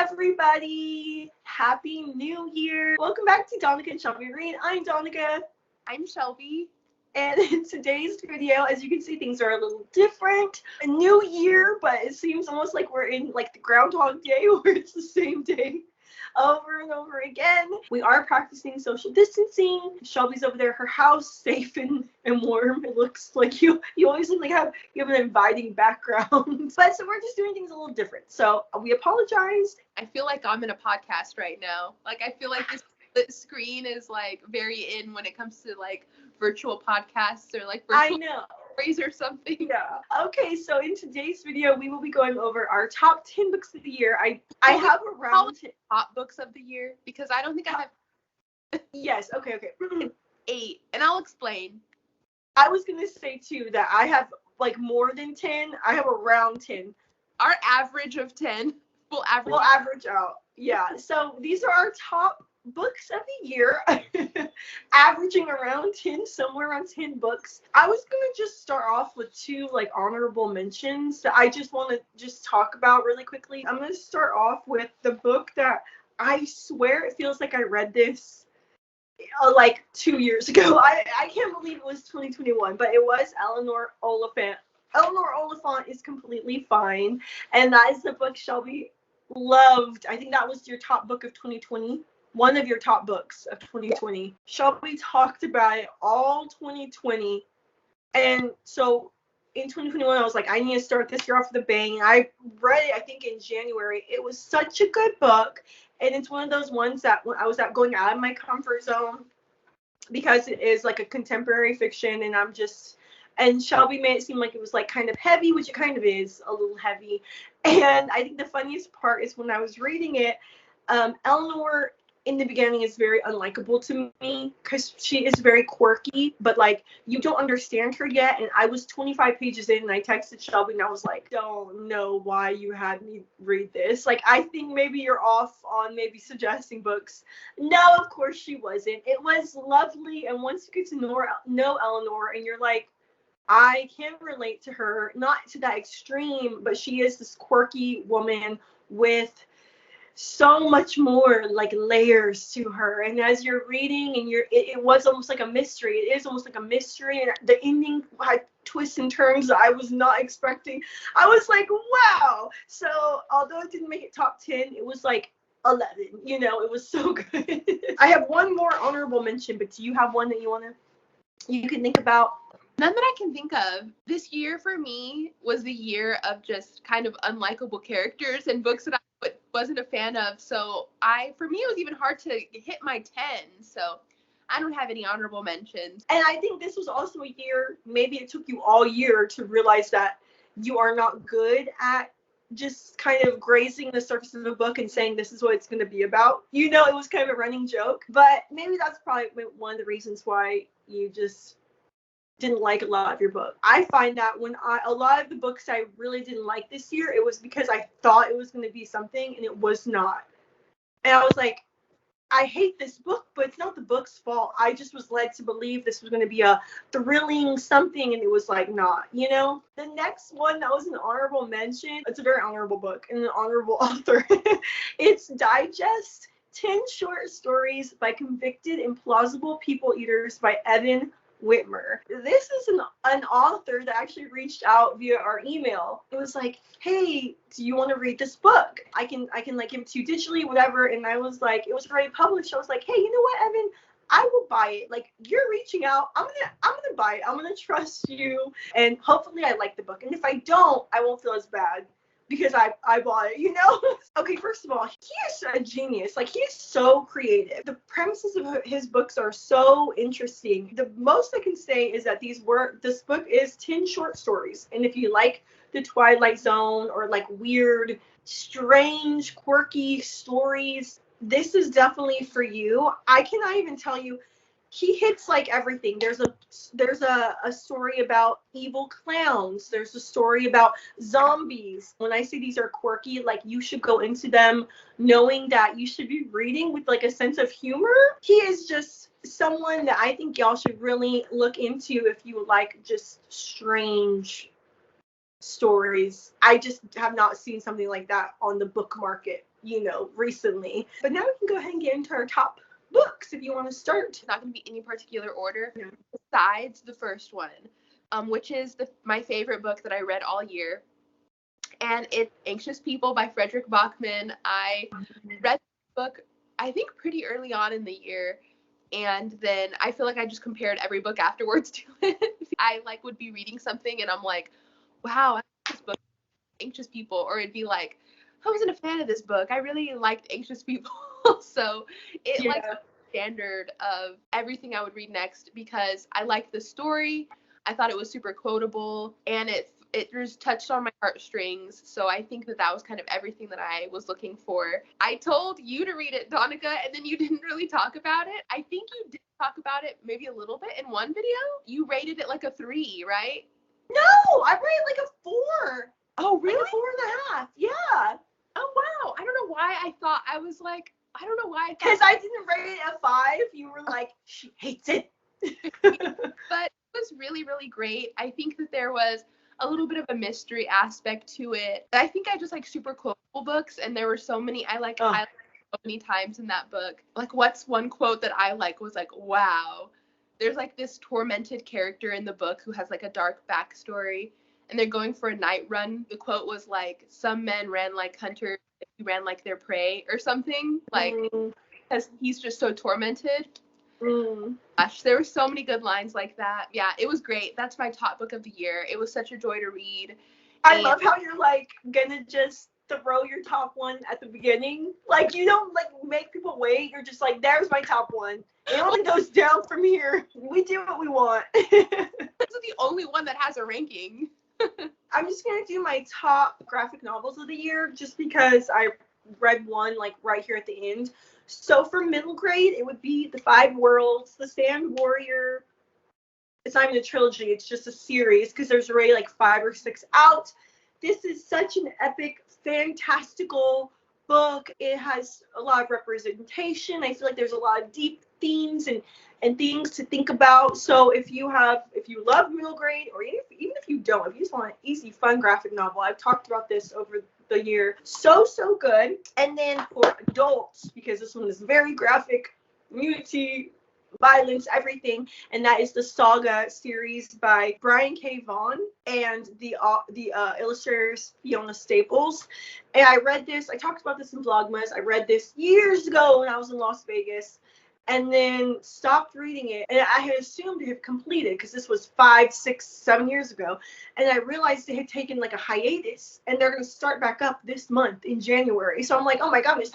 everybody! Happy New Year! Welcome back to Donica and Shelby Read. I'm Donica. I'm Shelby. And in today's video, as you can see, things are a little different. A new year, but it seems almost like we're in like the Groundhog Day where it's the same day over and over again. We are practicing social distancing. Shelby's over there at her house, safe and warm. It looks like you always look like you have an inviting background. But so we're just doing things a little different. So we apologize. I feel like I'm in a podcast right now. Like, I feel like this screen is like very in when it comes to like virtual podcasts or like virtual stories or something. Yeah. Okay, so in today's video, we will be going over our top 10 books of the year. I have around top books of the year because I don't think I have. Yes. Okay. 8, and I'll explain. I was gonna say too that I have like more than 10. I have around 10. Our average of 10. We'll average out. Yeah. So these are our top books of the year, averaging around 10, somewhere around 10 books. I was gonna just start off with 2 like honorable mentions that I just want to just talk about really quickly. I'm gonna start off with the book that I swear it feels like I read this like 2 years ago. I can't believe it was 2021, but it was Eleanor Oliphant. Eleanor Oliphant is completely fine, and that is the book Shelby loved. I think that was your top book of 2020. One of your top books of 2020. Yeah. Shelby talked about it all 2020. And so in 2021, I was like, I need to start this year off with a bang. I read it, I think, in January. It was such a good book. And it's one of those ones that when I was going out of my comfort zone because it is like a contemporary fiction. And Shelby made it seem like it was like kind of heavy, which it kind of is a little heavy. And I think the funniest part is when I was reading it, Eleanor in the beginning is very unlikable to me because she is very quirky, but like you don't understand her yet. And I was 25 pages in and I texted Shelby and I was like, don't know why you had me read this. Like, I think maybe you're off on maybe suggesting books. No, of course she wasn't. It was lovely. And once you get to know Eleanor and you're like, I can relate to her, not to that extreme, but she is this quirky woman with so much more like layers to her. And as you're reading and it was almost like a mystery. It is almost like a mystery, and the ending had twists and turns that I was not expecting. I was like, wow. So although it didn't make it top 10, it was like 11. It was so good. I have one more honorable mention, but do you have one that you can think about? None that I can think of. This year for me was the year of just kind of unlikable characters and books that I wasn't a fan of. So for me, it was even hard to hit my 10. So I don't have any honorable mentions. And I think this was also a year, maybe it took you all year to realize that you are not good at just kind of grazing the surface of a book and saying this is what it's going to be about. It was kind of a running joke, but maybe that's probably one of the reasons why you just didn't like a lot of your book. I find that when a lot of the books I really didn't like this year, it was because I thought it was going to be something and it was not. And I was like, I hate this book, but it's not the book's fault. I just was led to believe this was going to be a thrilling something, and it was like not, The next one that was an honorable mention, it's a very honorable book and an honorable author. It's Digest 10 Short Stories by Convicted and Plausible People Eaters by Evan Witmer. This is an author that actually reached out via our email. It was like, hey, do you want to read this book? I can like give it to you digitally, whatever. And I was like, it was already published. I was like, hey, you know what, Evan? I will buy it. Like, you're reaching out. I'm gonna buy it. I'm gonna trust you. And hopefully I like the book. And if I don't, I won't feel as bad because I bought it, Okay, first of all, he is a genius. Like, he is so creative. The premises of his books are so interesting. The most I can say is that this book is 10 short stories. And if you like the Twilight Zone or like weird, strange, quirky stories, this is definitely for you. I cannot even tell you. He hits like everything. There's a story about evil clowns. There's a story about zombies. When I say these are quirky, like, you should go into them knowing that you should be reading with like a sense of humor. He is just someone that I think y'all should really look into if you like just strange stories. I just have not seen something like that on the book market. recently. But now we can go ahead and get into our top books if you want to start. It's not going to be any particular order besides the first one, which is my favorite book that I read all year. And it's Anxious People by Fredrik Backman. I read the book, I think, pretty early on in the year. And then I feel like I just compared every book afterwards to it. I would be reading something and I'm like, wow, I like this book, Anxious People. Or it'd be like, I wasn't a fan of this book. I really liked Anxious People. So it standard of everything I would read next because I liked the story. I thought it was super quotable and it just touched on my heartstrings. So I think that was kind of everything that I was looking for. I told you to read it, Donica, and then you didn't really talk about it. I think you did talk about it maybe a little bit in one video. You rated it like a 3, right? No, I rated like a 4. Oh, really? Like a 4.5. Yeah. Oh, wow. I don't know why I thought I was like, I don't know why I thought. Because I didn't rate it a 5. You were like, she hates it. But it was really, really great. I think that there was a little bit of a mystery aspect to it. I think I just like super quotable books, and there were so many I liked so many times in that book. Like, what's one quote that I was like, wow. There's like this tormented character in the book who has like a dark backstory, and they're going for a night run. The quote was like, some men ran like hunters, he ran like their prey, or something, like, because he's just so tormented. Gosh, there were so many good lines like that. Yeah, it was great. That's my top book of the year. It was such a joy to read. I love how you're like gonna just throw your top one at the beginning. Like, you don't like make people wait. You're just like, there's my top one. It only goes down from here. We do what we want. This is the only one that has a ranking. I'm just gonna do my top graphic novels of the year just because I read one like right here at the end. So for middle grade, it would be The 5 Worlds, The Sand Warrior. It's not even a trilogy, it's just a series because there's already like 5 or 6 out. This is such an epic, fantastical book. It has a lot of representation. I feel like there's a lot of deep themes and things to think about. So if you love middle grade, or even if you don't, if you just want an easy, fun graphic novel, I've talked about this over the year. So good. And then for adults, because this one is very graphic, nudity, violence, everything, and that is the Saga series by Brian K. Vaughan and the illustrators Fiona Staples. And I read this, I talked about this in Vlogmas, I read this years ago when I was in Las Vegas, and then stopped reading it, and I had assumed it had completed because this was 5, 6, 7 years ago, and I realized it had taken like a hiatus, and they're going to start back up this month in January. So I'm like, oh my goodness,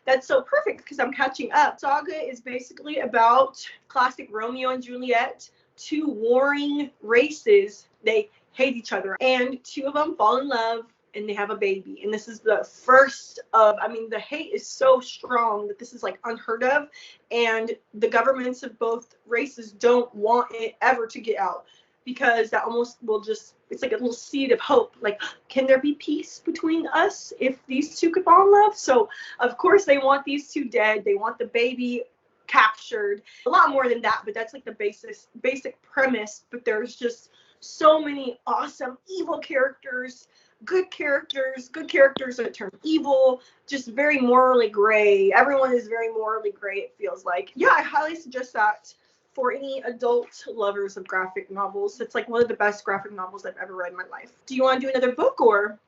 that's so perfect because I'm catching up. Saga is basically about classic Romeo and Juliet, 2 warring races. They hate each other, and 2 of them fall in love, and they have a baby. And this is the first of, the hate is so strong that this is like unheard of. And the governments of both races don't want it ever to get out because that almost will just, it's like a little seed of hope. Like, can there be peace between us if these 2 could fall in love? So of course they want these 2 dead. They want the baby captured. A lot more than that, but that's like the basic premise. But there's just so many awesome evil characters, good characters that turn evil, just very morally gray. Everyone is very morally gray, it feels like. Yeah, I highly suggest that for any adult lovers of graphic novels. It's like one of the best graphic novels I've ever read in my life. Do you want to do another book, or?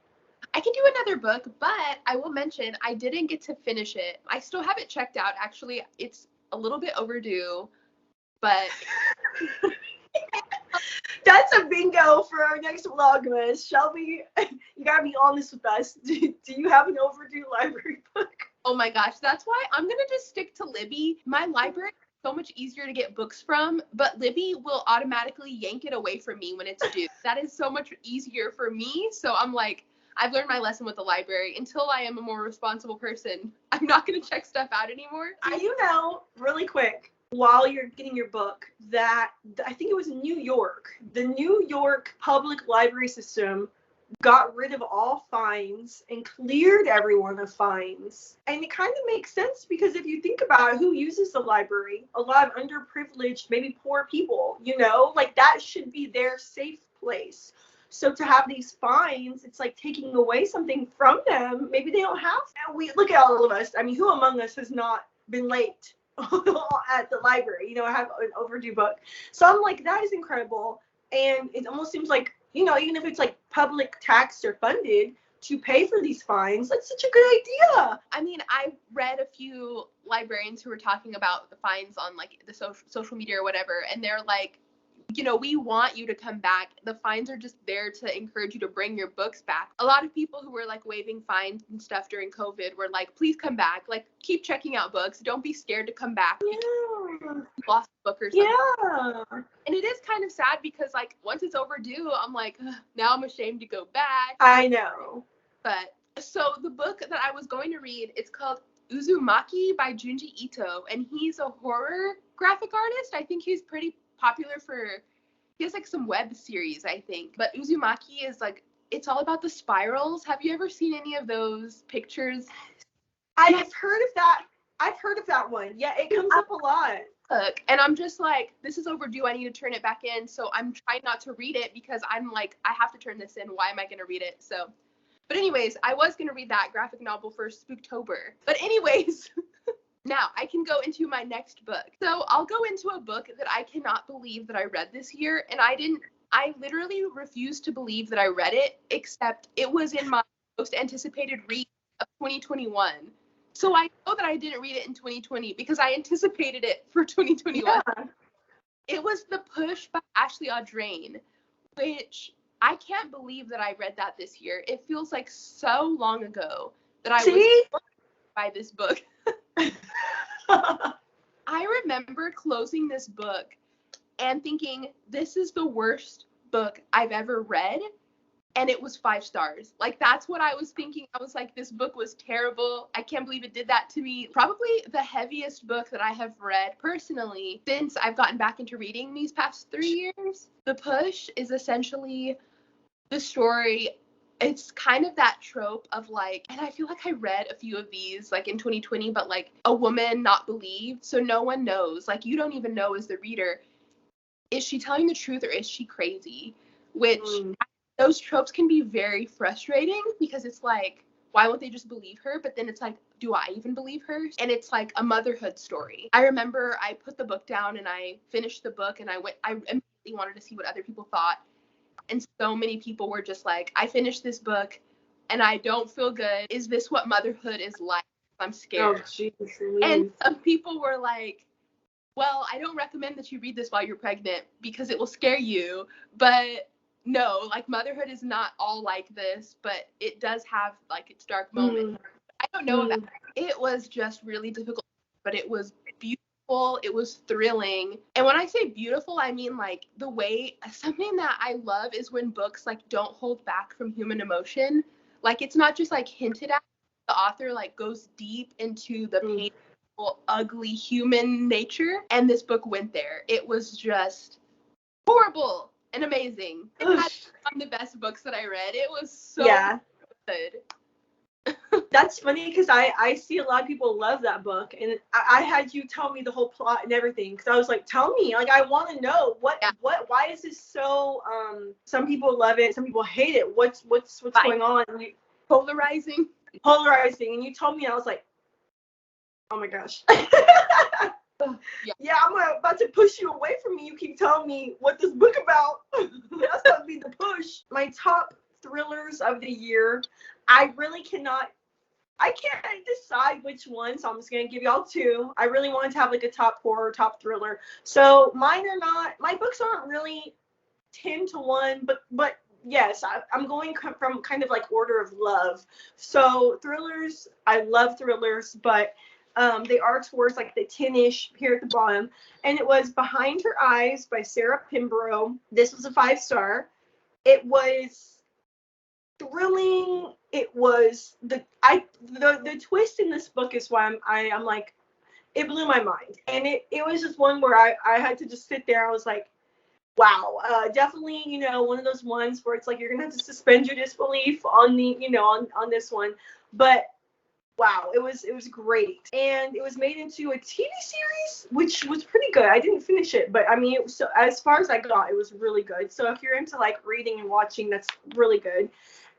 I can do another book, but I will mention I didn't get to finish it. I still have it checked out. Actually, it's a little bit overdue, but... That's a bingo for our next Vlogmas. Shelby, you gotta be honest with us. Do you have an overdue library book? Oh my gosh, that's why I'm gonna just stick to Libby. My library is so much easier to get books from, but Libby will automatically yank it away from me when it's due. That is so much easier for me. So I'm like, I've learned my lesson with the library. Until I am a more responsible person, I'm not gonna check stuff out anymore. Really quick, while you're getting your book, that I think it was in New York, the New York public library system got rid of all fines and cleared everyone of fines. And it kind of makes sense because if you think about who uses the library, a lot of underprivileged, maybe poor people, like that should be their safe place. So to have these fines, it's like taking away something from them. Maybe they don't have. We look at all of us. I mean, who among us has not been late at the library? You know, I have an overdue book. So I'm like, that is incredible. And it almost seems like, you know, even if it's like public taxed or funded to pay for these fines, that's such a good idea. I mean, I read a few librarians who were talking about the fines on like the social media or whatever, and they're like, you know, we want you to come back. The fines are just there to encourage you to bring your books back. A lot of people who were like waiving fines and stuff during COVID were like, please come back. Like, keep checking out books. Don't be scared to come back. Yeah. Lost a book or something. Yeah. And it is kind of sad because like once it's overdue, I'm like, now I'm ashamed to go back. I know. But so the book that I was going to read, it's called Uzumaki by Junji Ito, and he's a horror graphic artist. I think he's pretty popular he has like some web series, I think. But Uzumaki is like, it's all about the spirals. Have you ever seen any of those pictures? I've heard of that. I've heard of that one. Yeah, it comes up a lot. Look, and I'm just like, this is overdue. I need to turn it back in. So I'm trying not to read it because I'm like, I have to turn this in. Why am I going to read it? So, but anyways, I was going to read that graphic novel for Spooktober. But anyways, now I can go into my next book. So I'll go into a book that I cannot believe that I read this year. And I literally refuse to believe that I read it, except it was in my most anticipated read of 2021. So I know that I didn't read it in 2020 because I anticipated it for 2021. Yeah. It was The Push by Ashley Audrain, which I can't believe that I read that this year. It feels like so long ago that I was by this book. I remember closing this book and thinking, this is the worst book I've ever read. And it was 5 stars. Like, that's what I was thinking. I was like, this book was terrible. I can't believe it did that to me. Probably the heaviest book that I have read personally since I've gotten back into reading these past 3 years. The Push is essentially the story. It's kind of that trope of like, and I feel like I read a few of these like in 2020, but like a woman not believed. So no one knows. Like, you don't even know as the reader, is she telling the truth or is she crazy? Which those tropes can be very frustrating because it's like, why won't they just believe her? But then it's like, do I even believe her? And it's like a motherhood story. I remember I put the book down and I finished the book and I immediately wanted to see what other people thought. And so many people were just like, I finished this book and I don't feel good. Is this what motherhood is like? I'm scared. Oh, geez. And some people were like, well, I don't recommend that you read this while you're pregnant because it will scare you. But no, like, motherhood is not all like this, but it does have like its dark moments. I don't know about it. It was just really difficult, but it was beautiful. It was thrilling. And when I say beautiful, I mean like the way, something that I love is when books like don't hold back from human emotion. Like, it's not just like hinted at. The author like goes deep into the painful, ugly human nature. And this book went there. It was just horrible and amazing. It had one of the best books that I read. It was so good. That's funny because I see a lot of people love that book, and I had you tell me the whole plot and everything because I was like, tell me, like, I want to know why is this so some people love it, some people hate it. What's going on? Polarizing, and you told me, I was like, oh my gosh. Yeah, I'm about to push you away from me. You keep telling me what this book about. That's going to be the push. My top thrillers of the year. I can't decide which one, so I'm just going to give y'all 2. I really wanted to have like a top horror, top thriller. So my books aren't really 10 to 1, but yes, I'm going from kind of like order of love. So thrillers, I love thrillers, but they are towards like the 10-ish here at the bottom. And it was Behind Her Eyes by Sarah Pinborough. This was a 5-star. It was thrilling. It was the twist in this book is why I'm like, it blew my mind. And it was just one where I had to just sit there. I was like, wow, definitely, one of those ones where it's like you're gonna have to suspend your disbelief on the, on this one. But wow, it was great. And it was made into a TV series, which was pretty good. I didn't finish it, but I mean, so as far as I got, it was really good. So if you're into like reading and watching, that's really good.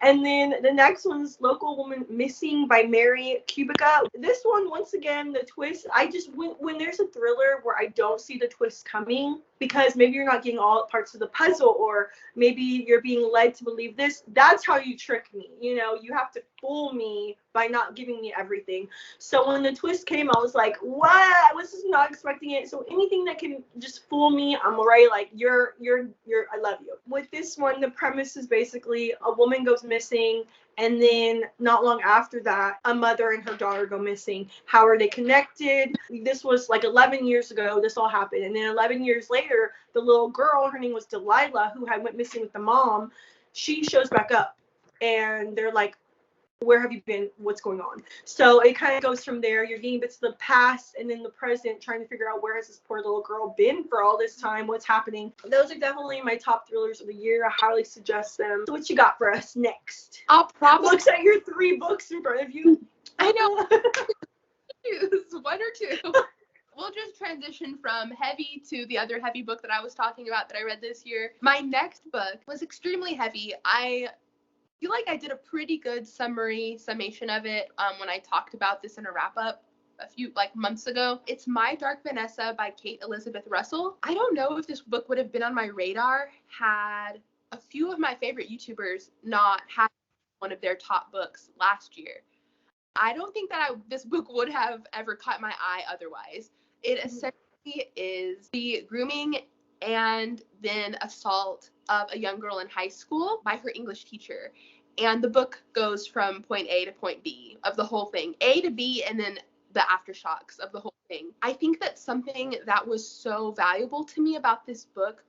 And then the next one's Local Woman Missing by Mary Kubica. This one, once again, the twist, I just, when there's a thriller where I don't see the twist coming, because maybe you're not getting all parts of the puzzle, or maybe you're being led to believe this, that's how you trick me. You know, you have to fool me by not giving me everything. So when the twist came, I was like, what? I was just not expecting it. So anything that can just fool me, I'm already like, you're, I love you. With this one, the premise is basically a woman goes missing, and then not long after that, a mother and her daughter go missing. How are they connected? This was like 11 years ago, this all happened. And then 11 years later, the little girl, her name was Delilah, who had went missing with the mom, she shows back up. And they're like, where have you been? What's going on? So it kind of goes from there. You're getting bits of the past and then the present, trying to figure out where has this poor little girl been for all this time? What's happening? Those are definitely my top thrillers of the year. I highly suggest them. So what you got for us next? I'll probably Looks at your 3 books in front of you. I know. Choose 1 or 2. We'll just transition from heavy to the other heavy book that I was talking about that I read this year. My next book was extremely heavy. I feel like I did a pretty good summation of it when I talked about this in a wrap-up a few months ago. It's My Dark Vanessa by Kate Elizabeth Russell. I don't know if this book would have been on my radar had a few of my favorite YouTubers not had one of their top books last year. I don't think that this book would have ever caught my eye otherwise. It essentially is the grooming and then assault of a young girl in high school by her English teacher. And the book goes from point A to point B of the whole thing, A to B, and then the aftershocks of the whole thing. I think that something that was so valuable to me about this book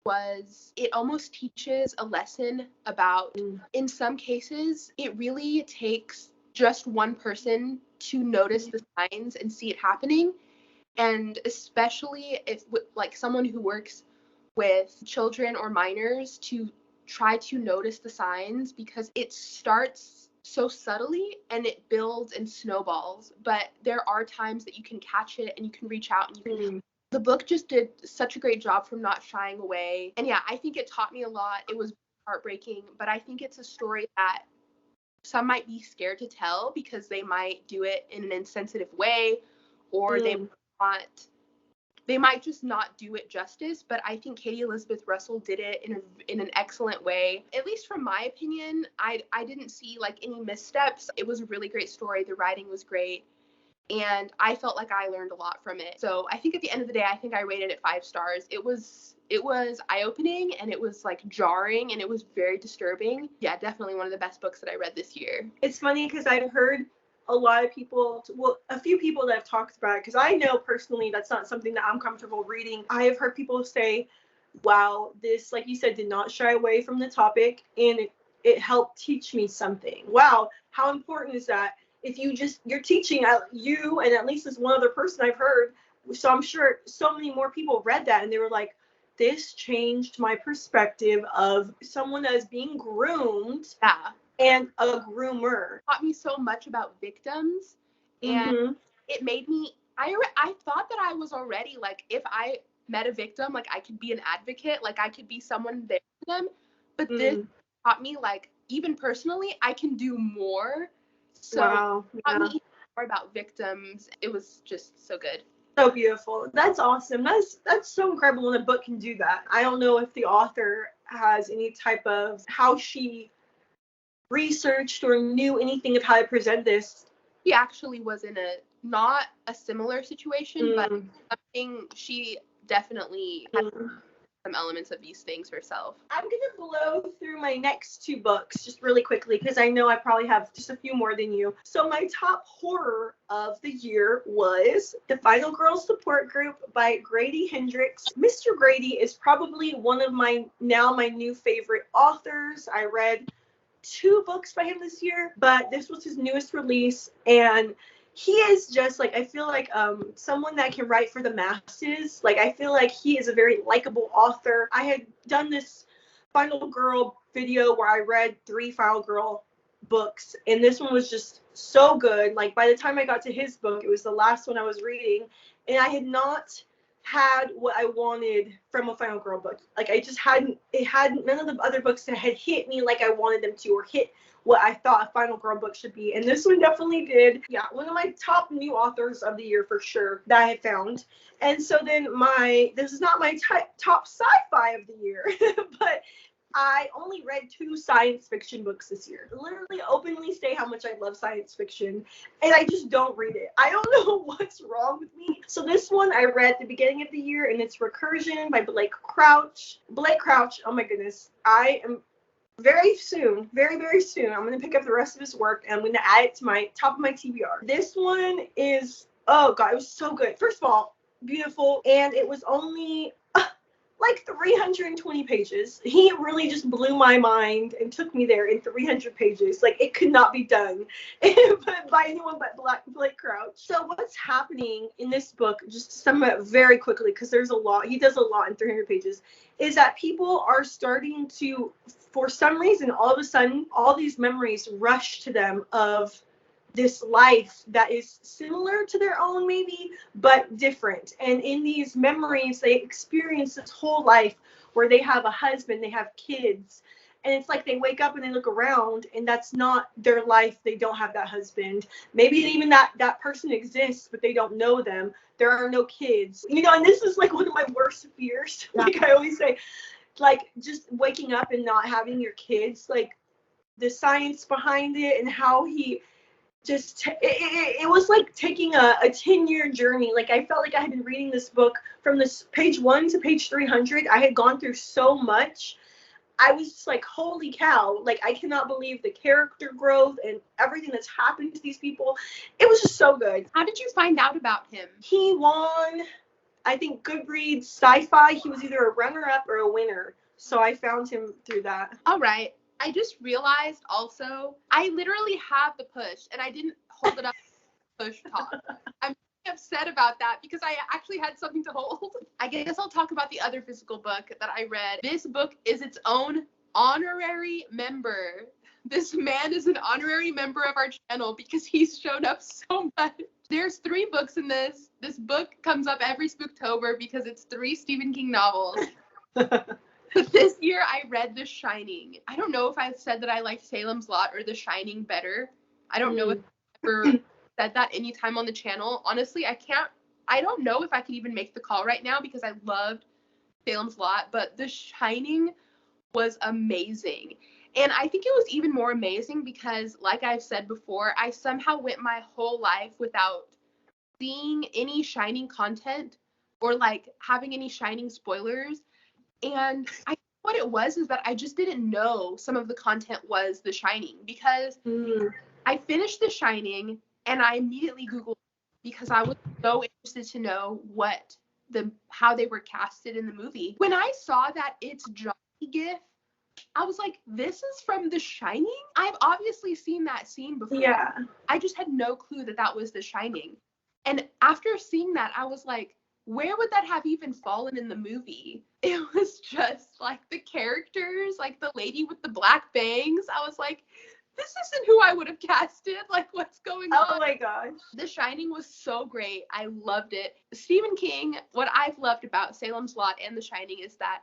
was it almost teaches a lesson about, in some cases, it really takes just one person to notice the signs and see it happening. And especially if someone who works with children or minors, to try to notice the signs, because it starts so subtly and it builds and snowballs, but there are times that you can catch it and you can reach out and you can The book just did such a great job from not shying away. And yeah, I think it taught me a lot. It was heartbreaking, but I think it's a story that some might be scared to tell because they might do it in an insensitive way, or they might just not do it justice. But I think Katie Elizabeth Russell did it in an excellent way. At least from my opinion, I didn't see any missteps. It was a really great story. The writing was great. And I felt like I learned a lot from it. So I think at the end of the day, I think I rated it 5 stars. It was eye-opening, and it was jarring, and it was very disturbing. Yeah, definitely one of the best books that I read this year. It's funny because I've heard a lot of people, a few people that have talked about it, because I know personally that's not something that I'm comfortable reading. I have heard people say, wow, this, like you said, did not shy away from the topic, and it helped teach me something. Wow, how important is that? If you're teaching you and at least this one other person I've heard, so I'm sure so many more people read that and they were like, this changed my perspective of someone that is being groomed. Yeah. And a groomer. It taught me so much about victims, and it made me, I thought that I was already, if I met a victim, I could be an advocate, I could be someone there for them, but this taught me, even personally, I can do more. So wow. taught me more about victims. It was just so good. So beautiful. That's awesome. That's so incredible when a book can do that. I don't know if the author has any type of how she researched or knew anything of how to present this. She actually was in not a similar situation, but something she definitely had some elements of these things herself. I'm going to blow through my next 2 books just really quickly because I know I probably have just a few more than you. So my top horror of the year was The Final Girls Support Group by Grady Hendrix. Mr. Grady is probably one of my new favorite authors. I read 2 books by him this year, but this was his newest release, and he is just I feel like someone that can write for the masses. I feel like he is a very likable author. I had done this Final Girl video where I read 3 Final Girl books, and this one was just so good. Like, by the time I got to his book, it was the last one I was reading, and I had not had what I wanted from a Final Girl book. Like, I just hadn't, none of the other books that had hit me like I wanted them to, or hit what I thought a Final Girl book should be. And this one definitely did. Yeah, one of my top new authors of the year for sure that I had found. And so then this is not my top sci-fi of the year, but I only read 2 science fiction books this year. Literally openly say how much I love science fiction, and I just don't read it. I don't know what's wrong with me. So this one I read at the beginning of the year, and it's Recursion by Blake Crouch. Blake Crouch, oh my goodness. I am very soon, very, very soon, I'm going to pick up the rest of his work, and I'm going to add it to my top of my TBR. This one is, oh God, it was so good. First of all, beautiful, and it was only like 320 pages. He really just blew my mind and took me there in 300 pages. Like, it could not be done by anyone but Blake Crouch. So what's happening in this book, just to sum it up very quickly, because there's a lot, he does a lot in 300 pages, is that people are starting to, for some reason, all of a sudden, all these memories rush to them of this life that is similar to their own maybe, but different. And in these memories, they experience this whole life where they have a husband, they have kids, and it's like they wake up and they look around and that's not their life. They don't have that husband. Maybe even that person exists, but they don't know them. There are no kids. You know, and this is like one of my worst fears. Yeah. Like I always say, like just waking up and not having your kids, like the science behind it and how he just it was like taking a 10-year journey. Like, I felt like I had been reading this book from this page 1 to page 300. I had gone through so much. I was just like, holy cow, like I cannot believe the character growth and everything that's happened to these people. It was just so good. How did you find out about him? He won, I think, Goodreads sci-fi. He was either a runner-up or a winner, so I found him through that. All right. I just realized also, I literally have the push, and I didn't hold it up to push talk. I'm upset about that because I actually had something to hold. I guess I'll talk about the other physical book that I read. This book is its own honorary member. This man is an honorary member of our channel because he's shown up so much. There's 3 books in this. This book comes up every Spooktober because it's 3 Stephen King novels. But this year I read The Shining. I don't know if I've said that I liked Salem's Lot or The Shining better. I don't know if I've ever said that anytime on the channel. Honestly, I don't know if I could even make the call right now because I loved Salem's Lot, but The Shining was amazing. And I think it was even more amazing because, like I've said before, I somehow went my whole life without seeing any Shining content or like having any Shining spoilers. And what it was is that I just didn't know some of the content was The Shining because I finished The Shining and I immediately Googled because I was so interested to know how they were casted in the movie. When I saw that it's Johnny GIF, I was like, this is from The Shining? I've obviously seen that scene before. Yeah. I just had no clue that was The Shining. And after seeing that, I was like, where would that have even fallen in the movie? It was just like the characters, like the lady with the black bangs. I was like, this isn't who I would have casted. Like, what's going on? Oh my gosh. The Shining was so great. I loved it. Stephen King, what I've loved about Salem's Lot and The Shining is that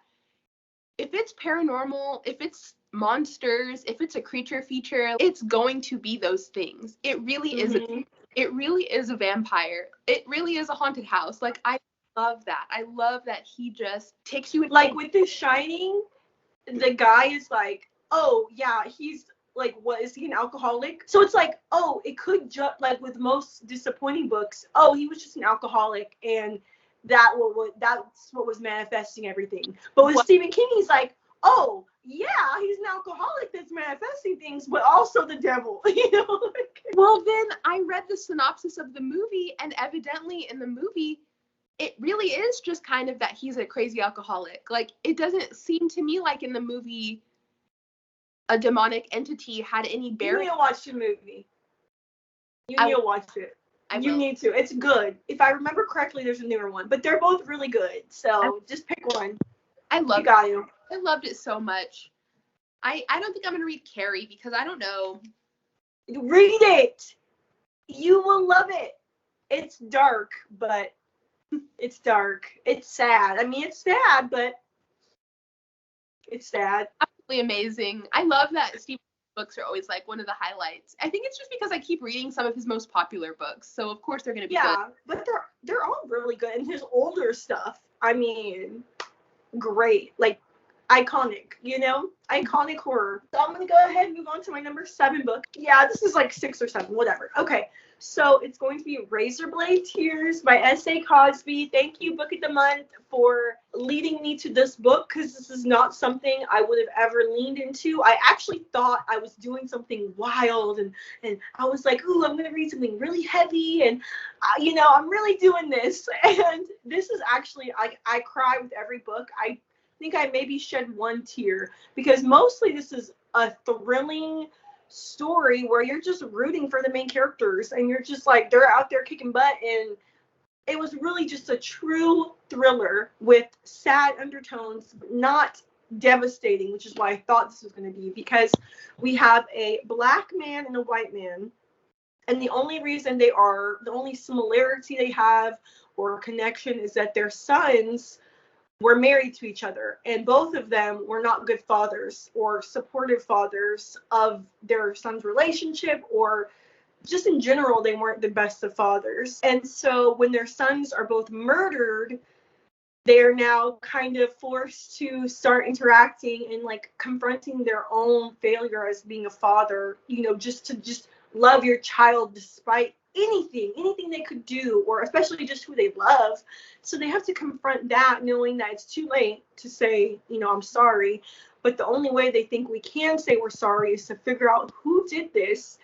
if it's paranormal, if it's monsters, if it's a creature feature, it's going to be those things. It really is. It really is a vampire. It really is a haunted house. Like, I love that. I love that he just takes you in. Like, with The Shining, the guy is like, oh yeah, he's like, what, is he an alcoholic? So it's like, oh, it could just, like with most disappointing books, oh, he was just an alcoholic and that's what was manifesting everything. But with Stephen King, he's like, oh yeah, he's an alcoholic that's manifesting things, but also the devil. You know? Well, then I read the synopsis of the movie, and evidently in the movie, it really is just kind of that he's a crazy alcoholic. Like, it doesn't seem to me like in the movie a demonic entity had any bearing. You need to watch the movie. You need to watch it. You need to. It's good. If I remember correctly, there's a newer one, but they're both really good. So just pick one. I loved it. I loved it so much. I don't think I'm going to read Carrie because I don't know. Read it. You will love it. It's dark, but it's dark. It's sad. I mean, it's sad, but it's sad. Absolutely amazing. I love that Stephen books are always like one of the highlights. I think it's just because I keep reading some of his most popular books, so of course they're going to be good. Yeah, but they're all really good. And his older stuff, I mean, great. Like, iconic, you know? Iconic horror. So I'm going to go ahead and move on to my number 7 book. Yeah, this is like 6 or 7, whatever. Okay, so it's going to be Razorblade Tears by S.A. Cosby. Thank you, Book of the Month, for leading me to this book, because this is not something I would have ever leaned into. I actually thought I was doing something wild, and I was like, ooh, I'm going to read something really heavy, and, you know, I'm really doing this. And this is actually, I cry with every book. I think I maybe shed one tear, because mostly this is a thrilling story where you're just rooting for the main characters, and you're just like, they're out there kicking butt, and it was really just a true thriller with sad undertones, not devastating, which is why I thought this was going to be, because we have a black man and a white man, and the only similarity they have or connection is that their sons were married to each other, and both of them were not good fathers or supportive fathers of their son's relationship, or just in general, they weren't the best of fathers. And so when their sons are both murdered, they're now kind of forced to start interacting and like confronting their own failure as being a father, you know, just love your child despite anything they could do, or especially just who they love. So they have to confront that, knowing that it's too late to say, you know, I'm sorry. But the only way they think we can say we're sorry is to figure out who did this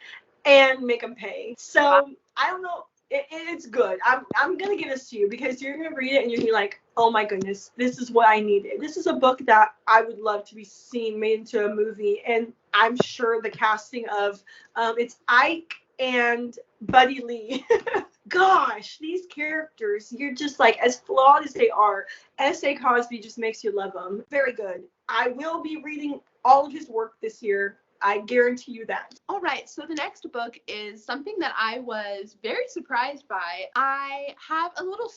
and make them pay. So I don't know. It's good. I'm gonna give this to you, because you're gonna read it and you're gonna be like, oh my goodness, this is what I needed. This is a book that I would love to be seen made into a movie, and I'm sure the casting of it's Ike and Buddy Lee. Gosh, these characters, you're just like, as flawed as they are, S.A. Cosby just makes you love them. Very good. I will be reading all of his work this year. I guarantee you that. All right, so the next book is something that I was very surprised by. I have a little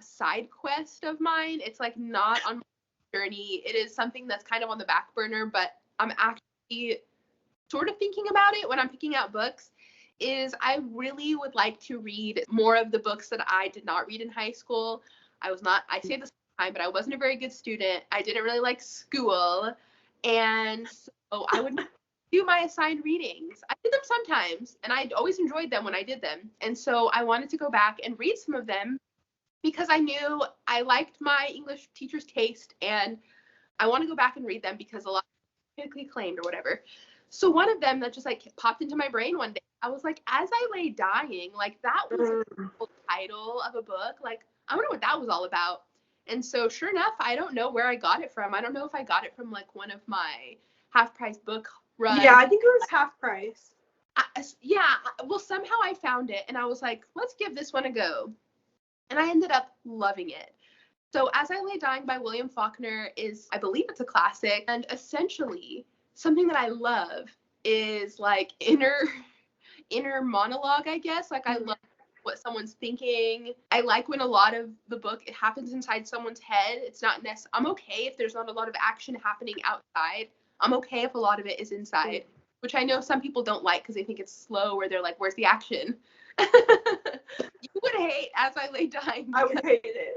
side quest of mine. It's like not on my journey. It is something that's kind of on the back burner, but I'm actually sort of thinking about it when I'm picking out books. Is I really would like to read more of the books that I did not read in high school. I say this all the time, but I wasn't a very good student. I didn't really like school. And so I would do my assigned readings. I did them sometimes, and I always enjoyed them when I did them. And so I wanted to go back and read some of them, because I knew I liked my English teacher's taste, and I want to go back and read them because a lot of critically acclaimed or whatever. So one of them that just like popped into my brain one day, I was like, As I Lay Dying, like that was the title of a book. Like, I wonder what that was all about. And so sure enough, I don't know where I got it from. I don't know if I got it from like one of my half-price book runs. Yeah, I think it was half price. Well, somehow I found it, and I was like, let's give this one a go. And I ended up loving it. So As I Lay Dying by William Faulkner is, I believe it's a classic, and essentially something that I love is like inner monologue, I guess. Like, I love what someone's thinking. I like when a lot of the book, it happens inside someone's head. It's not necessary. I'm okay if there's not a lot of action happening outside. I'm okay if a lot of it is inside, which I know some people don't like because they think it's slow, or they're like, where's the action? You would hate As I Lay Dying. I would hate it.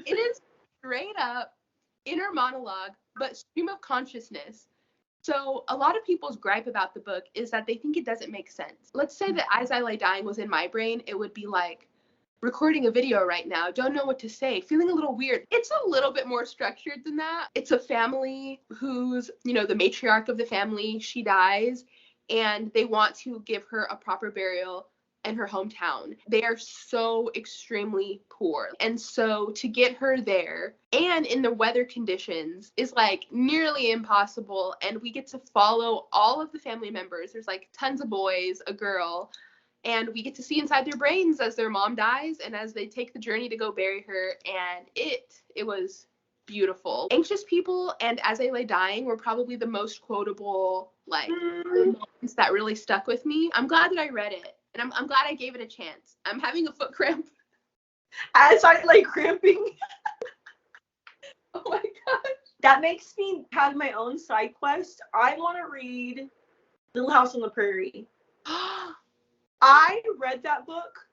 It is straight up inner monologue, but stream of consciousness. So a lot of people's gripe about the book is that they think it doesn't make sense. Let's say that As I Lay Dying was in my brain, it would be like, recording a video right now, don't know what to say, feeling a little weird. It's a little bit more structured than that. It's a family who's, you know, the matriarch of the family, she dies, and they want to give her a proper burial in her hometown. They are so extremely poor. And so to get her there, and in the weather conditions, is like nearly impossible. And we get to follow all of the family members. There's like tons of boys, a girl, and we get to see inside their brains as their mom dies and as they take the journey to go bury her. And it was beautiful. Anxious People and As I Lay Dying were probably the most quotable like Mm. moments that really stuck with me. I'm glad that I read it, and I'm glad I gave it a chance. I'm having a foot cramp. As I like cramping. Oh my gosh. That makes me have my own side quest. I want to read Little House on the Prairie. I read that book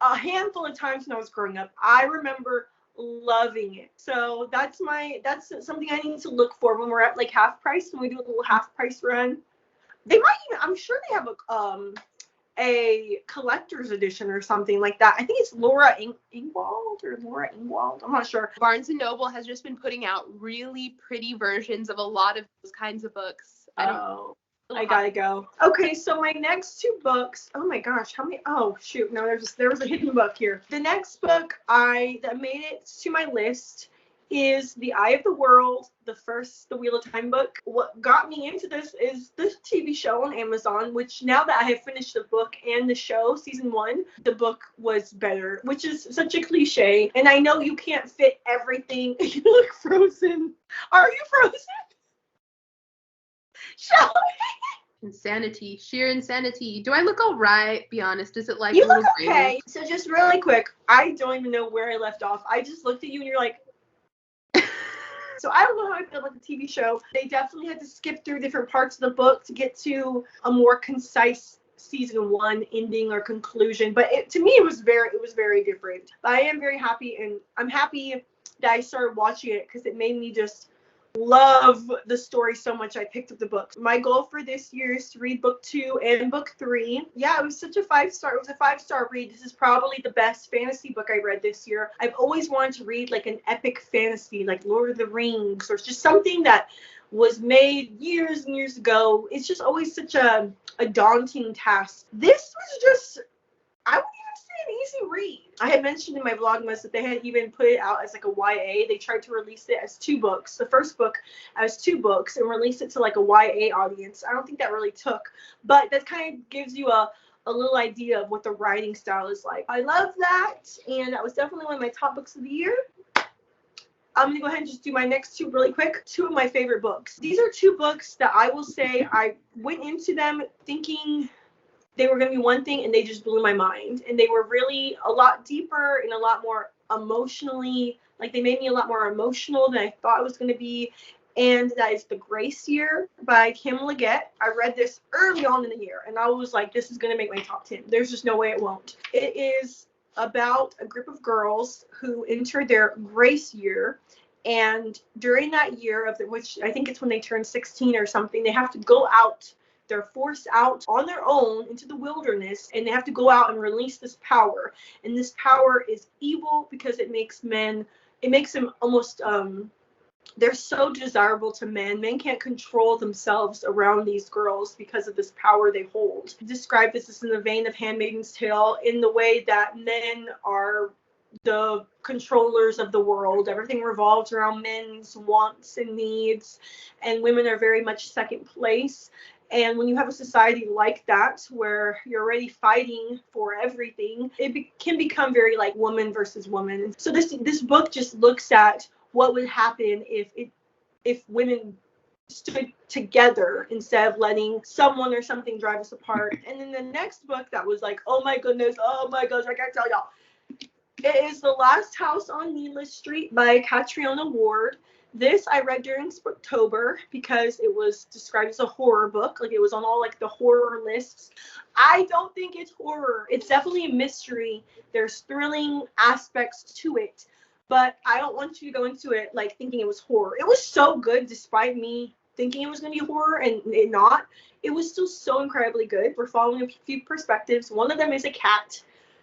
a handful of times when I was growing up. I remember loving it. So that's something I need to look for when we're at like half price, when we do a little half price run. They might even, I'm sure they have a collector's edition or something like that. I think it's Laura Ingwald. I'm not sure. Barnes & Noble has just been putting out really pretty versions of a lot of those kinds of books. I gotta go. Okay, so my next two books. Oh my gosh, how many? Oh shoot, no, there was a hidden book here. The next book that made it to my list is The Eye of the World, the Wheel of Time book. What got me into this is this TV show on Amazon, which now that I have finished the book and the show, season 1, the book was better, which is such a cliche. And I know you can't fit everything. You look frozen. Are you frozen? Shall we? Insanity, sheer insanity. Do I look all right? Be honest. Is it like you a little look okay? gray? So just really quick, I don't even know where I left off. I just looked at you and you're like. So I don't know how I feel about the TV show. They definitely had to skip through different parts of the book to get to a more concise season 1 ending or conclusion. But to me, it was very different. But I am very happy, and I'm happy that I started watching it because it made me just love the story so much. I picked up the books. My goal for this year is to read book 2 and book 3. Yeah, it was such a 5-star. It was a 5-star read. This is probably the best fantasy book I read this year. I've always wanted to read like an epic fantasy, like Lord of the Rings, or just something that was made years and years ago. It's just always such a daunting task. This was just, I wouldn't even say an easy read. I had mentioned in my Vlogmas that they had even put it out as like a YA. They tried to release it as 2 books. The first book as 2 books and release it to like a YA audience. I don't think that really took, but that kind of gives you a little idea of what the writing style is like. I love that, and that was definitely one of my top books of the year. I'm going to go ahead and just do my next 2 really quick. 2 of my favorite books. These are 2 books that I will say I went into them thinking they were going to be one thing, and they just blew my mind. And they were really a lot deeper and a lot more emotionally, like they made me a lot more emotional than I thought it was going to be. And that is The Grace Year by Kim Leggett. I read this early on in the year, and I was like, this is going to make my top 10. There's just no way it won't. It is about a group of girls who enter their grace year. And during that year, which I think it's when they turn 16 or something, they have to go out. They're forced out on their own into the wilderness, and they have to go out and release this power. And this power is evil because it makes them almost, they're so desirable to men. Men can't control themselves around these girls because of this power they hold. Describe this as in the vein of Handmaid's Tale, in the way that men are the controllers of the world. Everything revolves around men's wants and needs, and women are very much second place. And when you have a society like that, where you're already fighting for everything, it can become very like woman versus woman. So this book just looks at what would happen if women stood together instead of letting someone or something drive us apart. And then the next book that was like, oh my goodness, oh my gosh, I can't tell y'all. It is The Last House on Needless Street by Catriona Ward. This I read during Spooktober because it was described as a horror book. Like, it was on all like the horror lists. I don't think it's horror. It's definitely a mystery. There's thrilling aspects to it, but I don't want you to go into it like thinking it was horror. It was so good despite me thinking it was going to be horror and it not. It was still so incredibly good. We're following a few perspectives. One of them is a cat.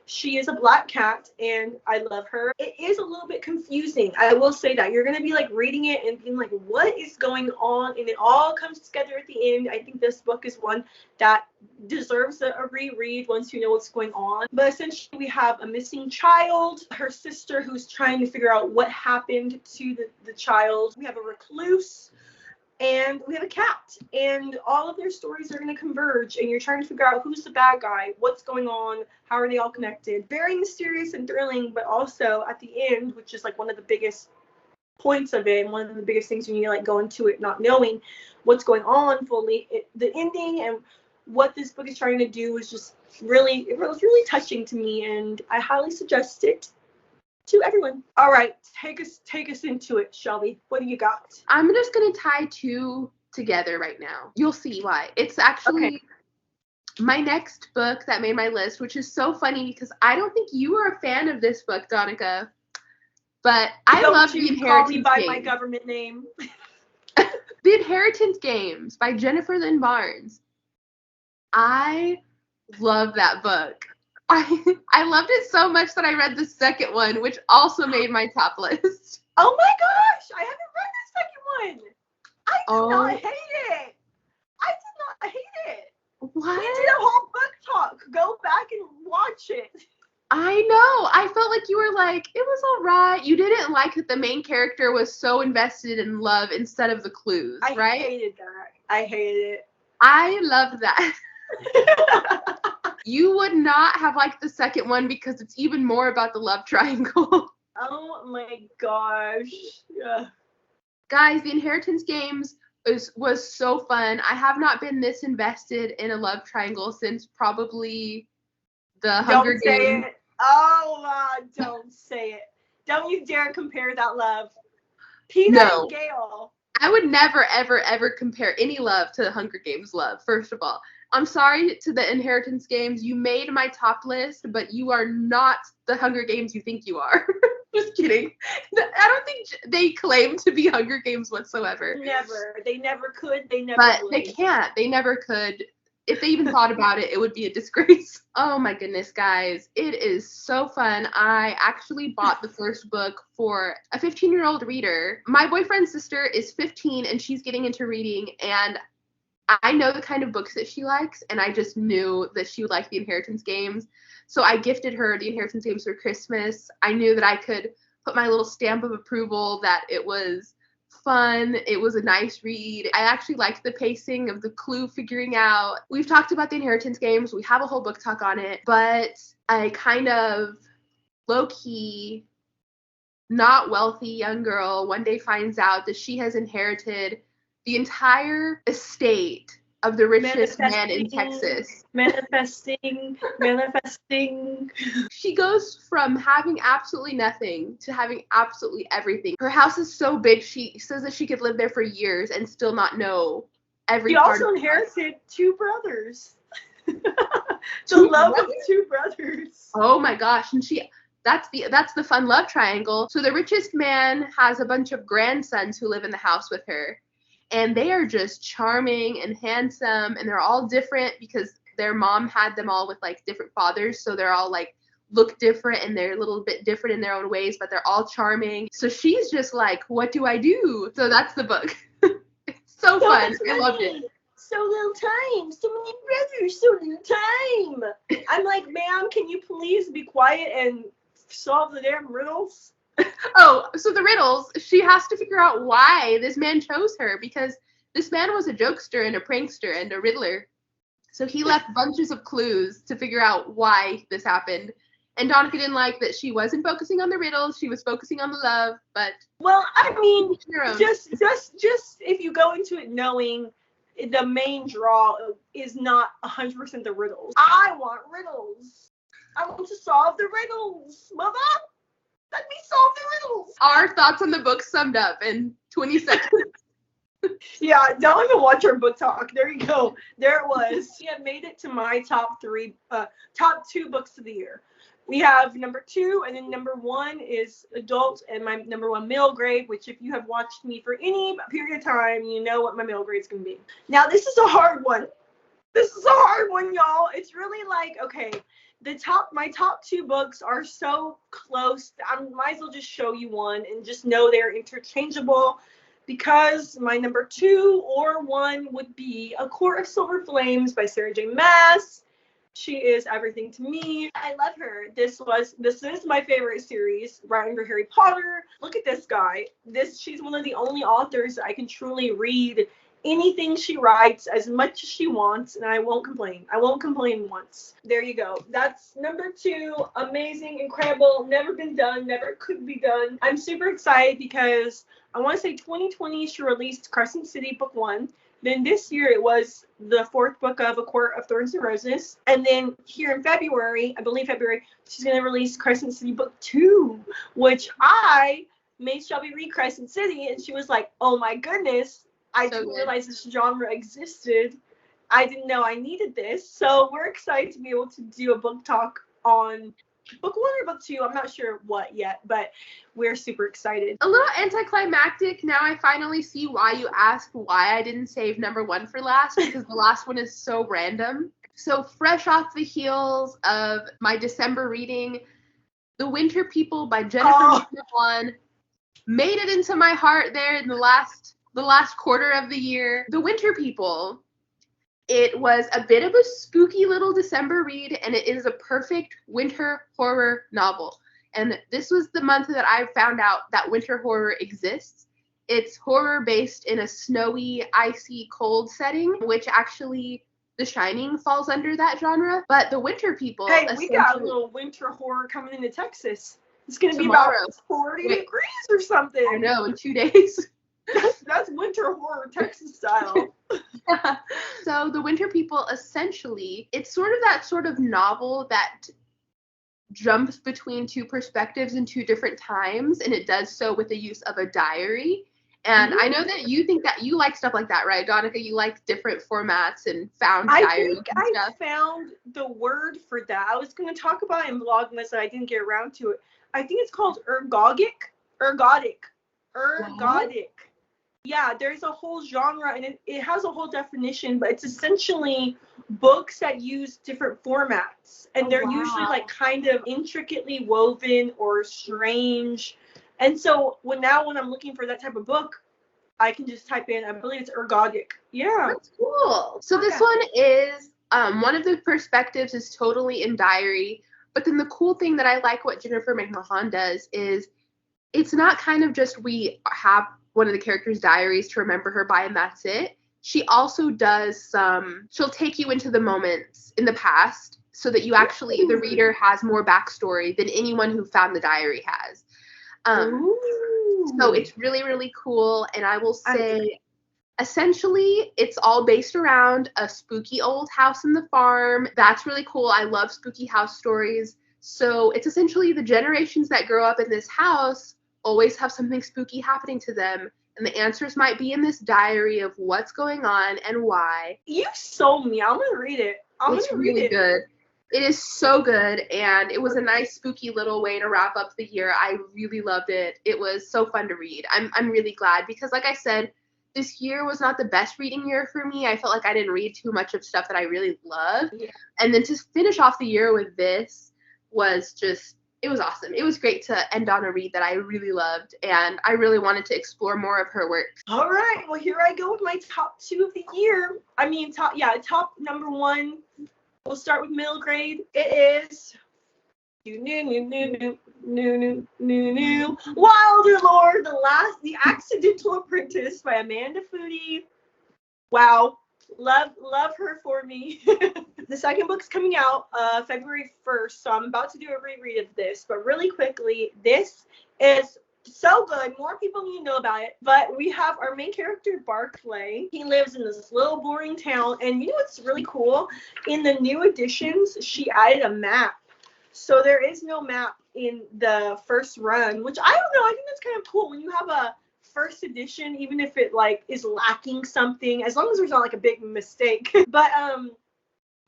She is a black cat, and I love her. It is a little bit confusing. I will say that. You're going to be, like, reading it and being like, what is going on? And it all comes together at the end. I think this book is one that deserves a reread once you know what's going on. But essentially, we have a missing child, her sister who's trying to figure out what happened to the child. We have a recluse. And we have a cat, and all of their stories are going to converge, and you're trying to figure out who's the bad guy, what's going on, how are they all connected. Very mysterious and thrilling, but also at the end, which is like one of the biggest points of it, and one of the biggest things when you like go into it not knowing what's going on fully, the ending and what this book is trying to do was just it was really touching to me, and I highly suggest it to everyone. All right, take us into it, Shelby. What do you got? I'm just gonna tie two together right now. You'll see why. It's actually my next book that made my list, which is so funny because I don't think you were a fan of this book, Donica, but I love The Inheritance call me by Games. my government name. The Inheritance Games by Jennifer Lynn Barnes. I love that book. I loved it so much that I read the second one, which also made my top list. Oh my gosh, I haven't read the second one. I did not hate it. I did not hate it. What? We did a whole book talk. Go back and watch it. I know. I felt like you were like, it was all right. You didn't like that the main character was so invested in love instead of the clues, right? I hated that. I hated it. I loved that. You would not have liked the second one because it's even more about the love triangle. Oh my gosh. Yeah. Guys, The Inheritance Games was so fun. I have not been this invested in a love triangle since probably the Hunger Games. Don't say it. Oh, don't say it. Don't you dare compare that love. Peter and Gail. I would never, ever, ever compare any love to the Hunger Games love, first of all. I'm sorry to the Inheritance Games. You made my top list, but you are not the Hunger Games you think you are. Just kidding. I don't think they claim to be Hunger Games whatsoever. Never. They never could. They never But would. they can't. They never could. If they even thought about it, it would be a disgrace. Oh my goodness, guys. It is so fun. I actually bought the first book for a 15-year-old reader. My boyfriend's sister is 15 and she's getting into reading, and I know the kind of books that she likes, and I just knew that she would like The Inheritance Games. So I gifted her The Inheritance Games for Christmas. I knew that I could put my little stamp of approval that it was fun. It was a nice read. I actually liked the pacing of the clue figuring out. We've talked about The Inheritance Games. We have a whole book talk on it, but I kind of low-key, not wealthy young girl one day finds out that she has inherited the entire estate of the richest man in Texas. Manifesting. She goes from having absolutely nothing to having absolutely everything. Her house is so big, she says that she could live there for years and still not know every part of it. She also inherited two brothers. The love of two brothers. Oh my gosh. And that's the fun love triangle. So the richest man has a bunch of grandsons who live in the house with her. And they are just charming and handsome, and they're all different because their mom had them all with like different fathers, so they're all like look different and they're a little bit different in their own ways, but they're all charming. So she's just like, what do I do? So that's the book. It's so fun. I loved it. So little time, so many brothers, so little time. I'm like, ma'am, can you please be quiet and solve the damn riddles? Oh, so the riddles, she has to figure out why this man chose her, because this man was a jokester and a prankster and a riddler. So he left bunches of clues to figure out why this happened. And Donica didn't like that she wasn't focusing on the riddles, she was focusing on the love, but... Well, I mean, just if you go into it knowing the main draw is not 100% the riddles. I want riddles. I want to solve the riddles, mother. Let me solve the riddles. Our thoughts on the book summed up in 20 seconds. Yeah, don't even watch our book talk. There you go. There it was. We have made it to my top two books of the year. We have number 2, and then number 1 is adult, and my number 1 middle grade, which if you have watched me for any period of time, you know what my middle grade is going to be. Now, this is a hard one. This is a hard one, y'all. It's really like, okay, my top 2 books are so close. I might as well just show you one and just know they're interchangeable, because my number 2 or 1 would be A Court of Silver Flames by Sarah J. Maas. She is everything to me. I love her. This is my favorite series right under Harry Potter. Look at this guy. She's one of the only authors that I can truly read anything she writes as much as she wants, and I won't complain. I won't complain once. There you go. That's number 2. Amazing, incredible, never been done, never could be done. I'm super excited because I want to say 2020 she released Crescent City Book 1. Then this year it was the 4th book of A Court of Thorns and Roses. And then here in February, I believe February, she's going to release Crescent City Book 2, which I made Shelby read Crescent City, and she was like, oh my goodness, I didn't realize this genre existed. I didn't know I needed this. So we're excited to be able to do a book talk on book 1 or book 2. I'm not sure what yet, but we're super excited. A little anticlimactic. Now I finally see why you asked why I didn't save number 1 for last, because the last one is so random. So fresh off the heels of my December reading, The Winter People by Jennifer Vaughan made it into my heart there in the last quarter of the year. The Winter People. It was a bit of a spooky little December read, and it is a perfect winter horror novel. And this was the month that I found out that winter horror exists. It's horror based in a snowy, icy, cold setting, which actually The Shining falls under that genre. But The Winter People... Hey, we got a little winter horror coming into Texas. It's going to be about 40 degrees or something. I know, in 2 days. That's winter horror Texas style. Yeah. So The Winter People, essentially, it's sort of that sort of novel that jumps between 2 perspectives in 2 different times, and it does so with the use of a diary. And I know that you think that you like stuff like that, right, Donica? You like different formats and found diaries. I found the word for that. I was going to talk about it in Vlogmas, and I didn't get around to it. I think it's called ergodic. Yeah, there's a whole genre, and it has a whole definition, but it's essentially books that use different formats, and they're usually like kind of intricately woven or strange. And so when I'm looking for that type of book, I can just type in, I believe it's ergodic. Yeah. That's cool. So this one is, one of the perspectives is totally in diary, but then the cool thing that I like what Jennifer McMahon does is it's not kind of just we have one of the characters' diaries to remember her by and that's it. She also does she'll take you into the moments in the past so that you actually, the reader has more backstory than anyone who found the diary has. So it's really, really cool. And I will say, essentially, it's all based around a spooky old house in the farm. That's really cool. I love spooky house stories. So it's essentially the generations that grow up in this house always have something spooky happening to them, and the answers might be in this diary of what's going on and why. You sold me. I'm gonna read it. It's really good. It is so good, and it was a nice spooky little way to wrap up the year. I really loved it. It was so fun to read. I'm really glad because, like I said, this year was not the best reading year for me. I felt like I didn't read too much of stuff that I really loved. Yeah. And then to finish off the year with this was just, it was awesome. It was great to end on a read that I really loved, and I really wanted to explore more of her work. All right, well, here I go with my top 2 of the year. I mean, top number 1. We'll start with middle grade. It is Wilder Lord, The Accidental Apprentice by Amanda Foody. Wow. Love her for me. The second book's coming out February 1st, so I'm about to do a reread of this. But really quickly, this is so good. More people need to know about it. But we have our main character, Barclay. He lives in this little boring town. And you know what's really cool? In the new editions, she added a map. So there is no map in the first run, which I don't know. I think that's kind of cool. When you have a first edition, even if it like is lacking something, as long as there's not like a big mistake. But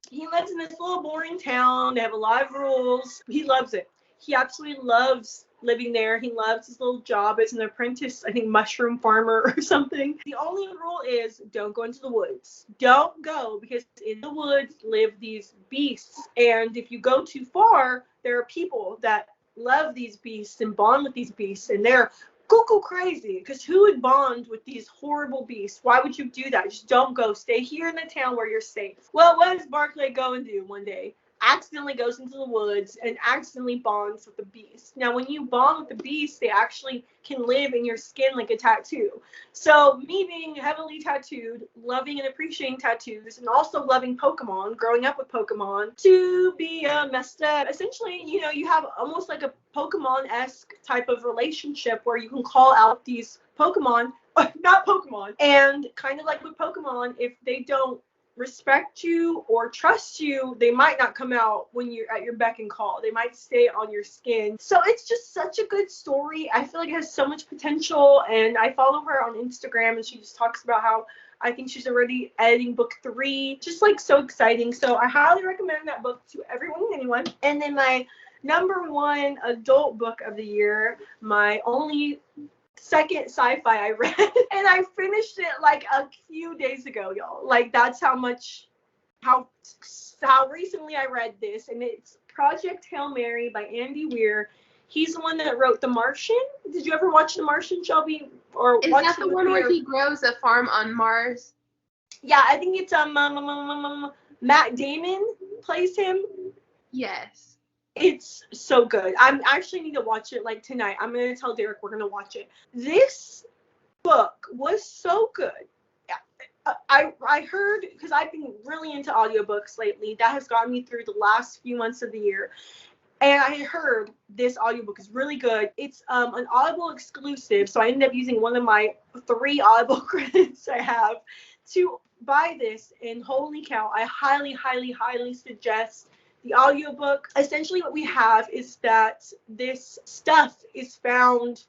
he lives in this little boring town. They have a lot of rules. He loves it. He absolutely loves living there. He loves his little job as an apprentice, I think mushroom farmer or something. The only rule is don't go into the woods. Don't go, because in the woods live these beasts. And if you go too far, there are people that love these beasts and bond with these beasts, and they're cuckoo crazy, because who would bond with these horrible beasts? Why would you do that? Just don't go. Stay here in the town where you're safe. Well, what does Barclay go and do one day? accidentally goes into the woods and accidentally bonds with the beast. Now, when you bond with the beast, they actually can live in your skin like a tattoo. So me being heavily tattooed, loving and appreciating tattoos, and also loving Pokemon, growing up with Pokemon, to be messed up. Essentially, you know, you have almost like a Pokemon-esque type of relationship where you can call out these Pokemon, not Pokemon, and kind of like with Pokemon, if they don't respect you or trust you, they might not come out when you're at your beck and call. They might stay on your skin. So it's just such a good story. I feel like it has so much potential, and I follow her on Instagram, and she just talks about how I think she's already editing book 3. Just like so exciting. So I highly recommend that book to everyone and anyone. And then my number 1 adult book of the year, my only second sci-fi I read, and I finished it like a few days ago, y'all. Like, that's how recently I read this, and it's Project Hail Mary by Andy Weir. He's the one that wrote The Martian. Did you ever watch The Martian, Shelby? Or is that the one where he grows a farm on Mars? Yeah, I think it's Matt Damon plays him. Yes. It's so good. I actually need to watch it like tonight. I'm going to tell Derek we're going to watch it. This book was so good. I heard, because I've been really into audiobooks lately. That has gotten me through the last few months of the year. And I heard this audiobook is really good. It's an Audible exclusive, so I ended up using one of my 3 Audible credits I have to buy this. And holy cow, I highly, highly, highly suggest the audiobook. Essentially what we have is that this stuff is found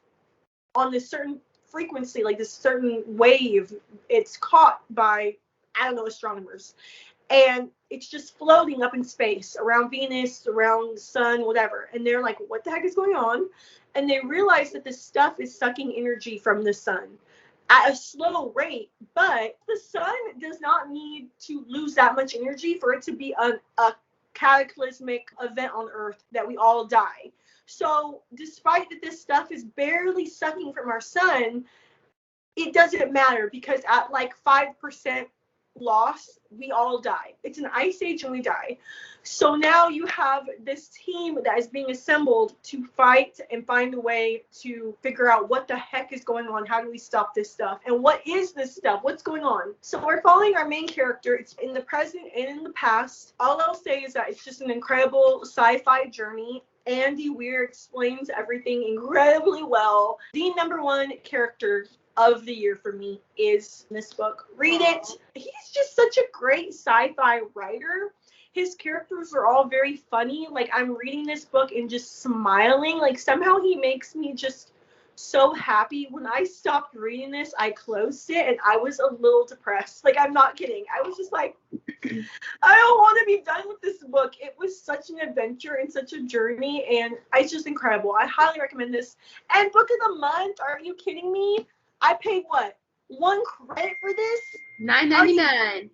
on this certain frequency, like this certain wave. It's caught by, I don't know, astronomers. And it's just floating up in space around Venus, around the sun, whatever. And they're like, what the heck is going on? And they realize that this stuff is sucking energy from the sun at a slow rate. But the sun does not need to lose that much energy for it to be a cataclysmic event on Earth that we all die. So despite that this stuff is barely sucking from our sun, it doesn't matter, because at like 5% loss, we all die. It's an ice age and we die. So now you have this team that is being assembled to fight and find a way to figure out what the heck is going on. How do we stop this stuff? And what is this stuff? What's going on? So we're following our main character. It's in the present and in the past. All I'll say is that it's just an incredible sci-fi journey. Andy Weir explains everything incredibly well. The number 1 character of the year for me is this book. Read it. He's just such a great sci-fi writer. His characters are all very funny. Like, I'm reading this book and just smiling. Like, somehow he makes me just so happy. When I stopped reading this, I closed it and I was a little depressed. Like, I'm not kidding. I was just like, I don't want to be done with this book. It was such an adventure and such a journey, and it's just incredible. I highly recommend this. And book of the month, are you kidding me? I paid what? 1 credit for this? $9.99.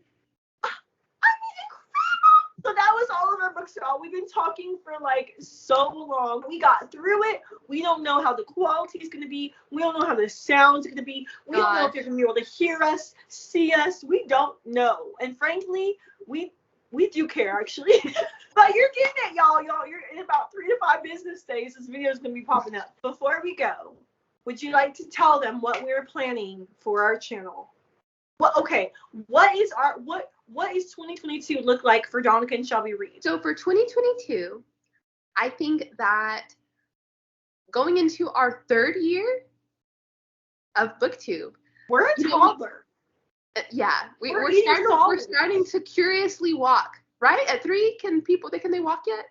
So that was all of our books, y'all. We've been talking for like so long. We got through it. We don't know how the quality is going to be. We don't know how the sound's going to be. We don't know if you're going to be able to hear us, see us. We don't know. And frankly, we do care, actually. But you're getting it, y'all. You're in about 3 to 5 business days. This video is going to be popping up. Before we go, would you like to tell them what we're planning for our channel? Well, okay. What is 2022 look like for Donica and Shelby Reed? So for 2022, I think that going into our 3rd year of BookTube, we're a toddler. Yeah, we're starting to curiously walk. Right at 3, can they walk yet?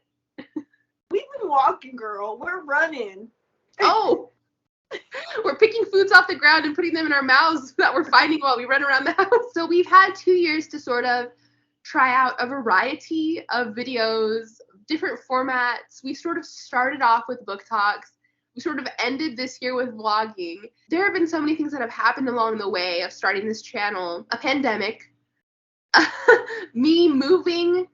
We've been walking, girl. We're running. Oh. We're picking foods off the ground and putting them in our mouths that we're finding while we run around the house. So we've had 2 years to sort of try out a variety of videos, different formats. We sort of started off with book talks. We sort of ended this year with vlogging. There have been so many things that have happened along the way of starting this channel. A pandemic, me moving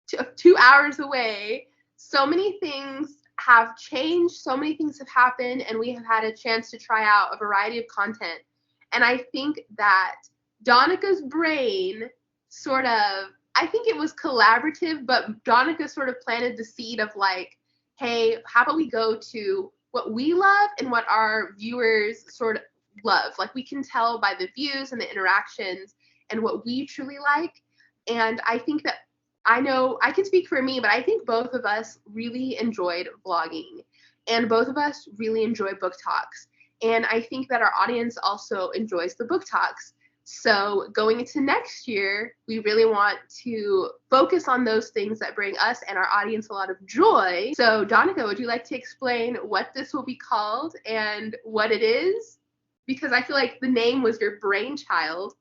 to 2 hours away. So many things have changed, so many things have happened, and we have had a chance to try out a variety of content. And I think that Donica's brain sort of, I think it was collaborative, but Donica sort of planted the seed of like, hey, how about we go to what we love and what our viewers sort of love? Like we can tell by the views and the interactions and what we truly like. And I think that, I know I can speak for me, but I think both of us really enjoyed vlogging and both of us really enjoy book talks. And I think that our audience also enjoys the book talks. So going into next year, we really want to focus on those things that bring us and our audience a lot of joy. So Donica, would you like to explain what this will be called and what it is? Because I feel like the name was your brainchild.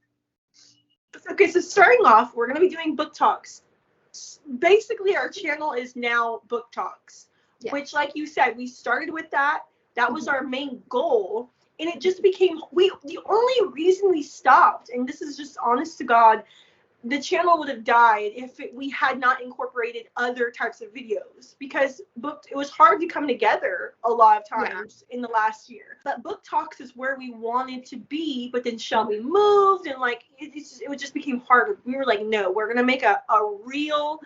Okay, so starting off, we're going to be doing book talks. Basically, our channel is now book talks, which, like you said, we started with that. That was our main goal. And it just became, the only reason we stopped, and this is just honest to God, the channel would have died if we had not incorporated other types of videos, because it was hard to come together a lot of times in the last year. But book talks is where we wanted to be, but then Shelby moved, and like it just became harder. We were like, no, we're gonna make a real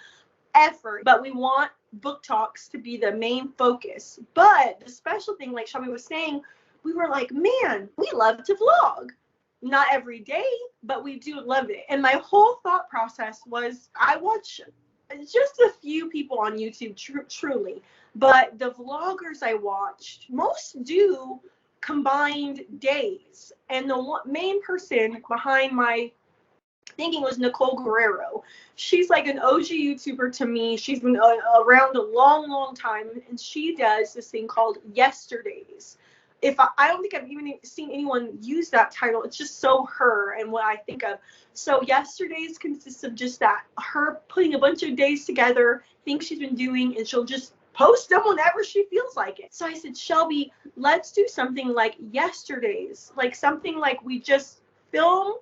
effort, but we want book talks to be the main focus. But the special thing, like Shelby was saying, we were like, man, we love to vlog. Not every day, but we do love it. And my whole thought process was, I watch just a few people on YouTube, truly, but the vloggers I watched, most do combined days. And the main person behind my thinking was Nicole Guerrero. She's like an OG YouTuber to me. She's been around a long, long time, and she does this thing called Yesterdays. I don't think I've even seen anyone use that title. It's just so her and what I think of. So Yesterdays consists of just that, her putting a bunch of days together, things she's been doing, and she'll just post them whenever she feels like it. So I said, Shelby, let's do something like Yesterdays, like something like we just film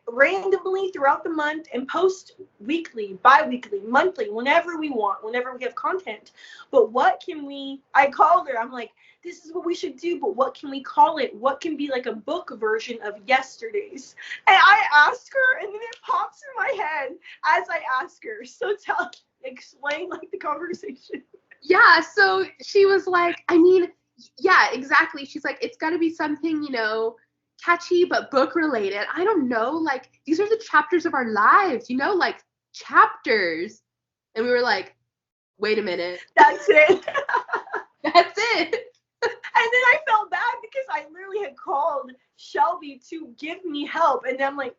randomly throughout the month and post weekly, bi-weekly, monthly, whenever we want, whenever we have content. But what can I called her, I'm like, this is what we should do, but what can we call it? What can be like a book version of Yesterdays? And I asked her, and then it pops in my head as I ask her. So explain like the conversation. Yeah, so she was like, I mean, yeah, exactly. She's like, it's got to be something, catchy but book related. I don't know, like these are the chapters of our lives, like chapters. And we were like, wait a minute. That's it. That's it. And then I felt bad because I literally had called Shelby to give me help. And I'm like,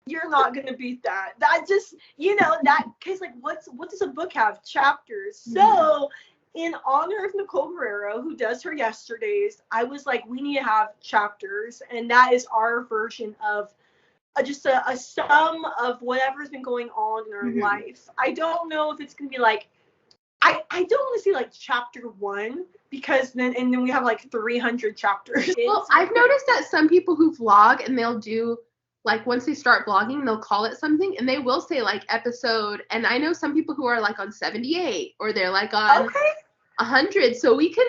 you're not going to beat that. That just, that, because like, what does a book have? Chapters. Mm-hmm. So in honor of Nicole Guerrero, who does her Yesterdays, I was like, we need to have chapters. And that is our version of just a sum of whatever's been going on in our life. I don't know if it's going to be like, I don't want to see like chapter 1, because then we have like 300 chapters. Well, I've noticed that some people who vlog and they'll do like once they start vlogging, they'll call it something and they will say like episode. And I know some people who are like on 78 or they're like on 100. So we can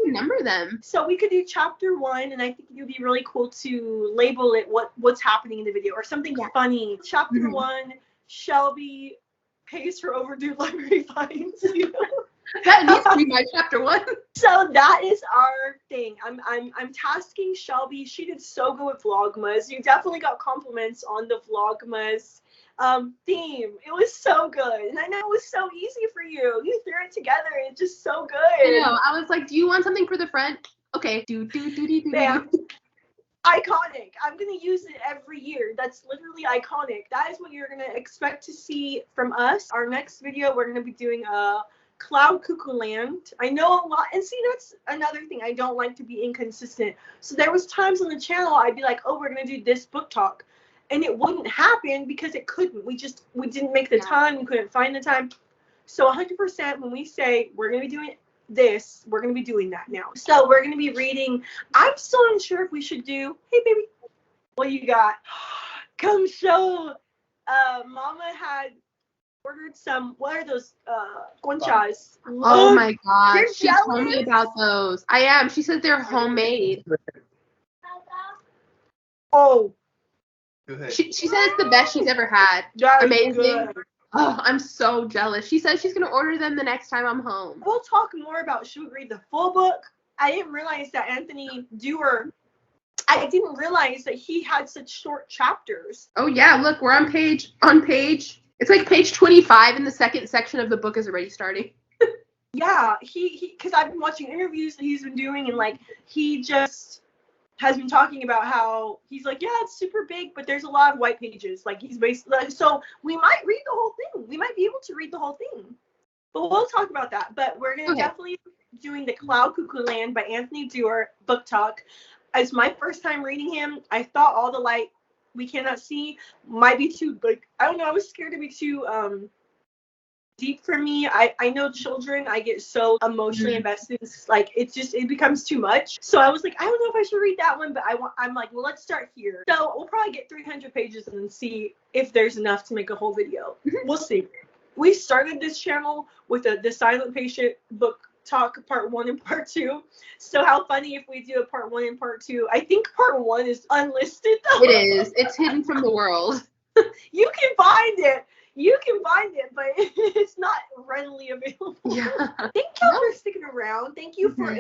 remember them. So we could do chapter 1, and I think it would be really cool to label it what's happening in the video or something funny. Chapter 1, Shelby pays for overdue library fines. That needs to be my chapter 1. So that is our thing. I'm tasking Shelby. She did so good with Vlogmas. You definitely got compliments on the Vlogmas theme. It was so good, and I know it was so easy for you. You threw it together, and it's just so good. I know. I was like, do you want something for the front? Okay. Bam. Iconic. I'm gonna use it every year. That's literally iconic. That is what you're gonna expect to see from us. Our next video, we're gonna be doing Cloud Cuckoo Land. I know a lot, and see, that's another thing. I don't like to be inconsistent. So there was times on the channel I'd be like, oh, we're gonna do this book talk, and it wouldn't happen because it couldn't. We didn't make the time. We couldn't find the time. So 100% when we say we're gonna be doing this, we're going to be doing that now. So we're going to be reading. I'm still unsure if we should do, hey baby, what you got? Come show. Mama had ordered some, what are those conchas? Oh my god, she told me about those. I am. She said they're homemade. Oh, Good. She said it's the best she's ever had. That is Amazing. good. Oh, I'm so jealous. She says she's going to order them the next time I'm home. We'll talk more about should we read the full book. I didn't realize that Anthony Dewar, I didn't realize that he had such short chapters. Oh, yeah. Look, we're on page. It's like page 25 and the second section of the book is already starting. Yeah, he because I've been watching interviews that he's been doing, and like he just has been talking about how he's like, yeah, it's super big, but there's a lot of white pages. Like he's basically like, so we might read the whole thing. We might be able to read the whole thing, but we'll talk about that. But we're gonna definitely doing the Cloud Cuckoo Land by Anthony Dewar book talk. It's my first time reading him. I thought All the Light We Cannot See might be too, like, I don't know. I was scared to be too deep for me. I know children, I get so emotionally invested. It's like it becomes too much. So I was like, I don't know if I should read that one, but I'm like, well, let's start here. So we'll probably get 300 pages and then see if there's enough to make a whole video. We'll see. We started this channel with the Silent Patient book talk part 1 and part 2. So how funny if we do a part 1 and part 2. I think part 1 is unlisted though. It is. It's hidden from the world. You can find it. You can find it, but it's not readily available. Yeah. Thank you for sticking around. Thank you for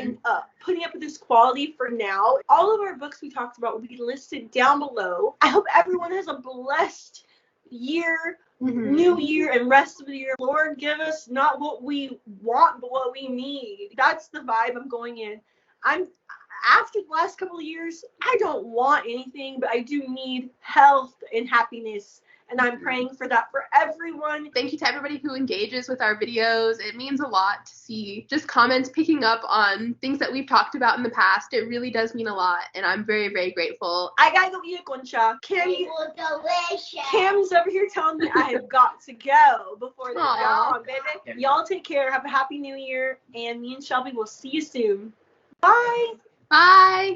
putting up with this quality for now. All of our books we talked about will be listed down below. I hope everyone has a blessed year, new year, and rest of the year. Lord, give us not what we want, but what we need. That's the vibe I'm going in. After the last couple of years, I don't want anything, but I do need health and happiness. And I'm praying for that for everyone. Thank you to everybody who engages with our videos. It means a lot to see just comments picking up on things that we've talked about in the past. It really does mean a lot, and I'm very, very grateful. I gotta go eat a concha. Cam's over here telling me I have got to go before they're gone, baby. Y'all take care. Have a happy new year, and me and Shelby will see you soon. Bye. Bye.